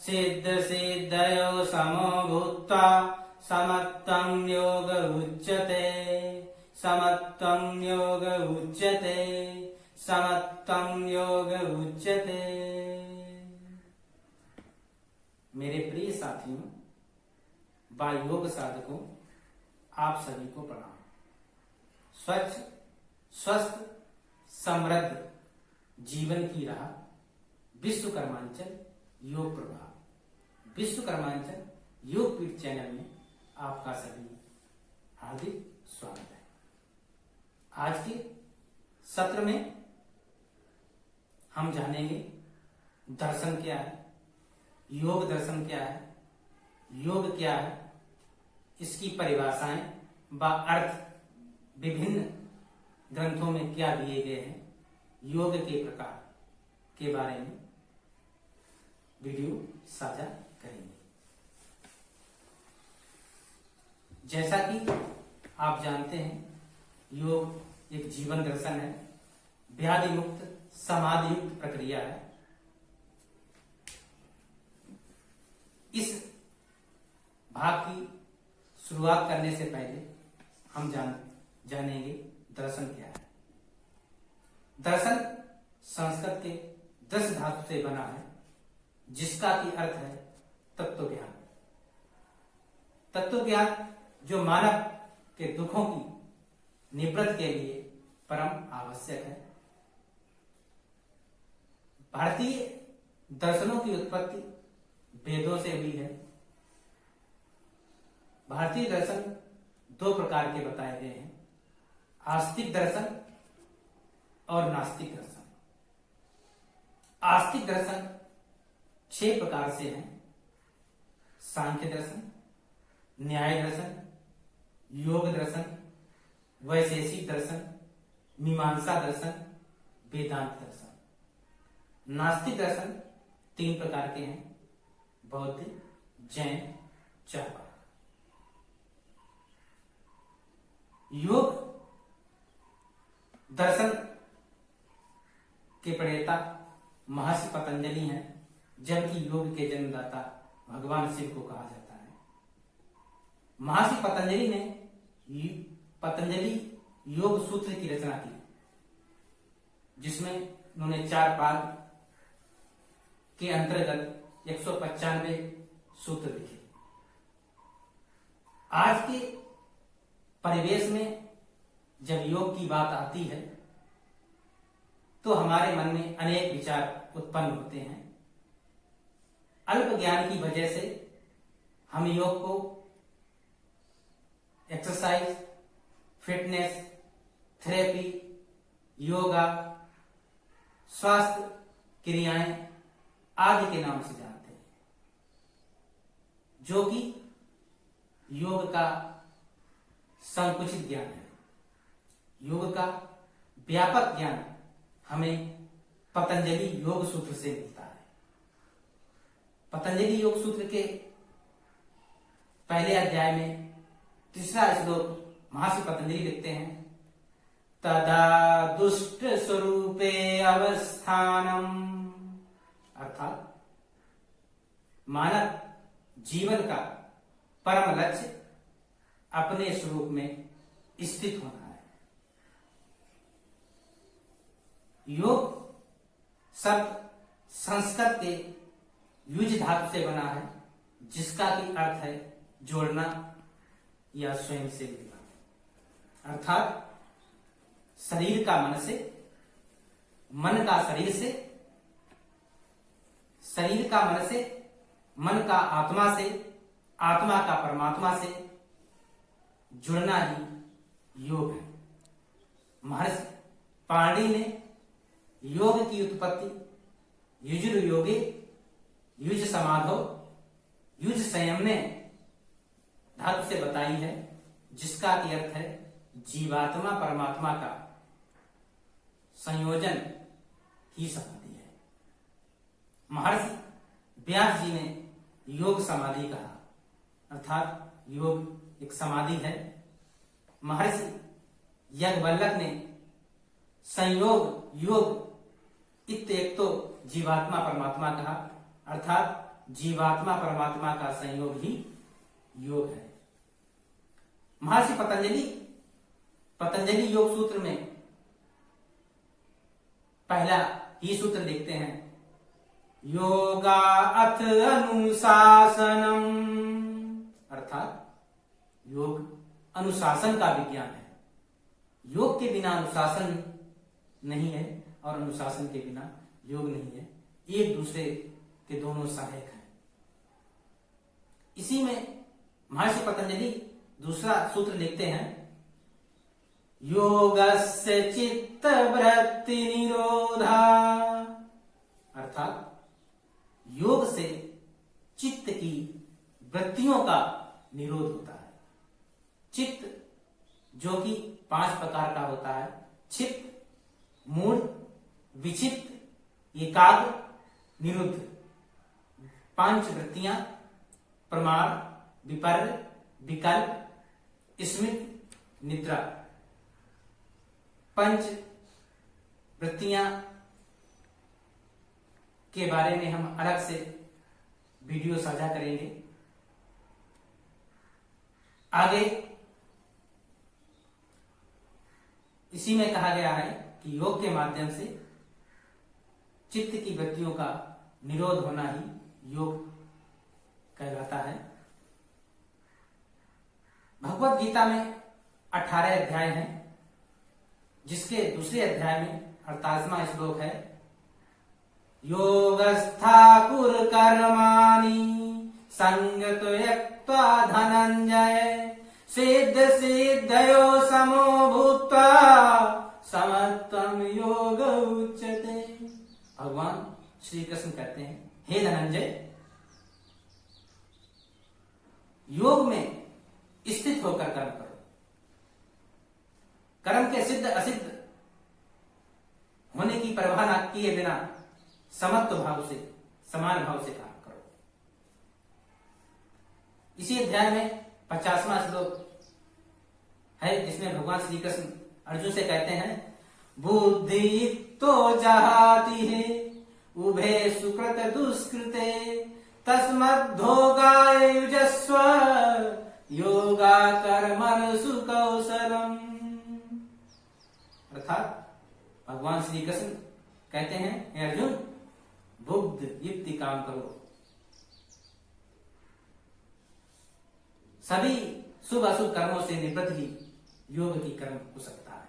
सिद्ध सिद्धयो समो भूत्वा समत्वं योग उच्यते। समत्वं योग उच्यते। समत्वं योग उच्यते। मेरे प्रिय साथियों, वायोग साधकों, आप सभी को प्रणाम। स्वच्छ, स्वस्थ, समृद्ध जीवन की राह विश्वकर्मांचल योग प्रभाव, विश्वकर्मांचल योग पीठ चैनल में आपका सभी हार्दिक स्वागत है। आज के सत्र में हम जानेंगे दर्शन क्या है, योग दर्शन क्या है, योग क्या है, इसकी परिभाषाएं व अर्थ विभिन्न ग्रंथों में क्या दिए गए हैं, योग के प्रकार के बारे में वीडियो साझा करेंगे। जैसा कि आप जानते हैं, योग एक जीवन दर्शन है, व्याधि मुक्त समाधि युक्त प्रक्रिया है। इस भाग की शुरुआत करने से पहले हम जानेंगे दर्शन क्या है। दर्शन संस्कृत के 10 धातु से बना है, जिसका की अर्थ है तत्व ज्ञान। तत्व ज्ञान जो मानव के दुखों की निवृत्ति के लिए परम आवश्यक है। भारतीय दर्शनों की उत्पत्ति वेदों से हुई है। भारतीय दर्शन 2 प्रकार के बताए गए हैं, आस्तिक दर्शन और नास्तिक दर्शन। आस्तिक दर्शन 6 प्रकार से हैं: सांख्य दर्शन, न्याय दर्शन, योग दर्शन, वैशेषिक दर्शन, मीमांसा दर्शन, वेदांत दर्शन। नास्तिक दर्शन 3 प्रकार के हैं: बौद्ध, जैन, चार्वाक। योग दर्शन के प्रणेता महर्षि पतंजलि हैं, जबकि योग के जन्मदाता भगवान शिव को कहा जाता है। महर्षि पतंजलि ने पतंजलि योग सूत्र की रचना की, जिसमें उन्होंने 4 पाद के अंतर्गत 195 सूत्र लिखे। आज के परिवेश में जब योग की बात आती है तो हमारे मन में अनेक विचार उत्पन्न होते हैं। अल्प ज्ञान की वजह से हम योग को एक्सरसाइज, फिटनेस, थेरेपी, योगा, स्वास्थ्य क्रियाएं आदि के नाम से जानते हैं, जो कि योग का संकुचित ज्ञान है। योग का व्यापक ज्ञान हमें पतंजलि योग सूत्र से मिलता है। पतंजलि योग सूत्र के पहले अध्याय में 3रा श्लोक महर्षि पतंजलि लिखते हैं: तदा दुष्ट स्वरूपे अवस्थानम। अर्थात मानव जीवन का परम लक्ष्य अपने स्वरूप में स्थित होना है। योग शब्द संस्कृत के युज धातु से बना है, जिसका की अर्थ है जोड़ना या स्वयं से मिलना। अर्थात शरीर का मन से, मन का शरीर से, शरीर का मन से, मन का आत्मा से, आत्मा का परमात्मा से जुड़ना ही योग है। महर्षि पाणिनि ने योग की उत्पत्ति युजुर योगे युज समाधो युज संयमने धातु से बताई है, जिसका की अर्थ है जीवात्मा परमात्मा का संयोजन ही समाधि है। महर्षि व्यास जी ने योग समाधि कहा, अर्थात योग एक समाधि है। महर्षि याज्ञवल्क्य ने संयोग योग इत्येक तो जीवात्मा परमात्मा कहा, अर्थात जीवात्मा परमात्मा का संयोग ही योग है। महर्षि पतंजलि योग सूत्र में पहला ही सूत्र लिखते हैं, योगा अथ अनुशासनम, अर्थात योग अनुशासन का विज्ञान है। योग के बिना अनुशासन नहीं है और अनुशासन के बिना योग नहीं है, एक दूसरे के दोनों सहायक हैं। इसी में महर्षि पतंजलि दूसरा सूत्र लिखते हैं, योगस्य चित्त वृत्ति निरोधा, अर्थात योग से चित्त की वृत्तियों का निरोध होता है। चित्त जो कि 5 प्रकार का होता है, चित्त, मूढ़, विचित्त, एकाग्र, निरुद्ध। 5 वृत्तियां प्रमाण, विपर्य, विकल्प, स्मृति, निद्रा। 5 वृत्तियां के बारे में हम अलग से वीडियो साझा करेंगे। आगे इसी में कहा गया है कि योग के माध्यम से चित्त की वृत्तियों का निरोध होना ही योग कहलाता है। भगवत गीता में 18 अध्याय हैं, जिसके दूसरे अध्याय में 48वां श्लोक है, योगस्था कुरु कर्माणि संयत त्यक्त्वा धनंजय सिद्ध सिद्धयो समो भूत्वा समत्वं योग उच्यते। भगवान श्री कृष्ण कहते हैं, हे धनंजय, योग में स्थित होकर कर्म करो। कर्म के सिद्ध असिद्ध होने की परवाह न किए बिना समत्व भाव से, समान भाव से काम करो। इसी अध्याय में 50वां श्लोक है, जिसमें भगवान श्री कृष्ण अर्जुन से कहते हैं, बुद्धि तो जहाती है उभे सुकृत दुष्कृते तस्मद्धोगाय युजस्व योगा कर्मसु कौशलम। अर्थात भगवान श्री कृष्ण कहते हैं, हे अर्जुन, बुद्ध युक्ति काम करो। सभी शुभ अशुभ कर्मों से निवृत्त ही योग की कर्म हो सकता है।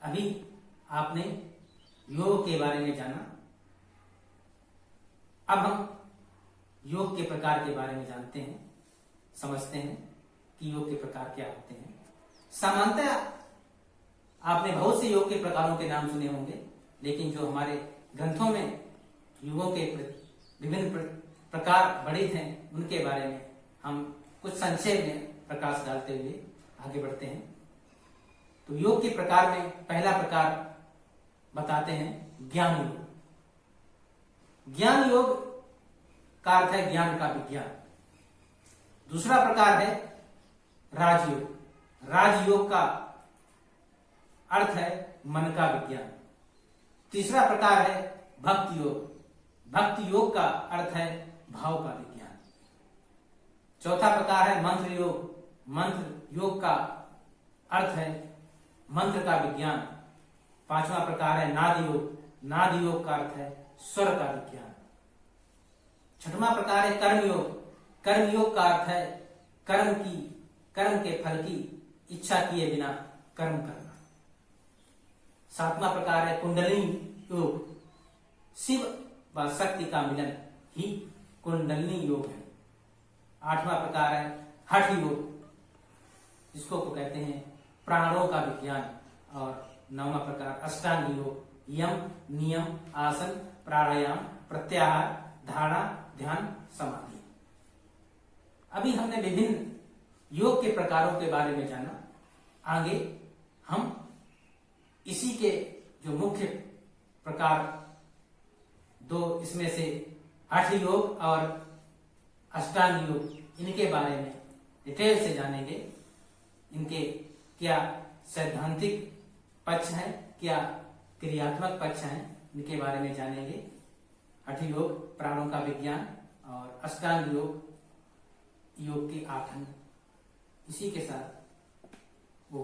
अभी आपने योग के बारे में जाना, अब हम योग के प्रकार के बारे में जानते हैं, समझते हैं कि योग के प्रकार क्या होते हैं। सामान्यतः आपने बहुत से योग के प्रकारों के नाम सुने होंगे, लेकिन जो हमारे ग्रंथों में योगों के विभिन्न प्रकार वर्णित हैं, उनके बारे में हम कुछ संक्षेप में प्रकाश डालते हुए आगे बढ़ते हैं। तो योग के प्रकार में पहला प्रकार बताते हैं, ज्ञान योग। ज्ञान योग का अर्थ है ज्ञान का विज्ञान। दूसरा प्रकार है राजयोग। राजयोग का अर्थ है मन का विज्ञान। तीसरा प्रकार है भक्ति योग। भक्ति योग का अर्थ है भाव का विज्ञान। चौथा प्रकार है मंत्र योग। मंत्र योग का अर्थ है मंत्र का विज्ञान। 5वां प्रकार है नाद योग। नाद योग का अर्थ है स्वर का विज्ञान। 6वां प्रकार है कर्म योग। कर्म योग का अर्थ है कर्म के फल की इच्छा किए बिना कर्म करना। 7वां प्रकार है कुंडलिनी योग। शिव व शक्ति का मिलन ही कुंडलिनी योग है। 8वां प्रकार है हठ योग, जिसको कहते हैं प्राणों का विज्ञान। और 9वां प्रकार अष्टांग योग, यम, नियम, आसन, प्राणायाम, प्रत्याहार, धारणा, ध्यान, समाधि। अभी हमने विभिन्न योग के प्रकारों के बारे में जाना। आगे हम इसी के जो मुख्य प्रकार 2, इसमें से हठ योग और अष्टांग योग, इनके बारे में डिटेल से जानेंगे। इनके क्या सैद्धांतिक पक्ष हैं, क्या क्रियात्मक पक्ष हैं, इनके बारे में जानेंगे। हठ योग प्राणों का विज्ञान और अष्टांग योग योग के 8 अंग, इसी के साथ वो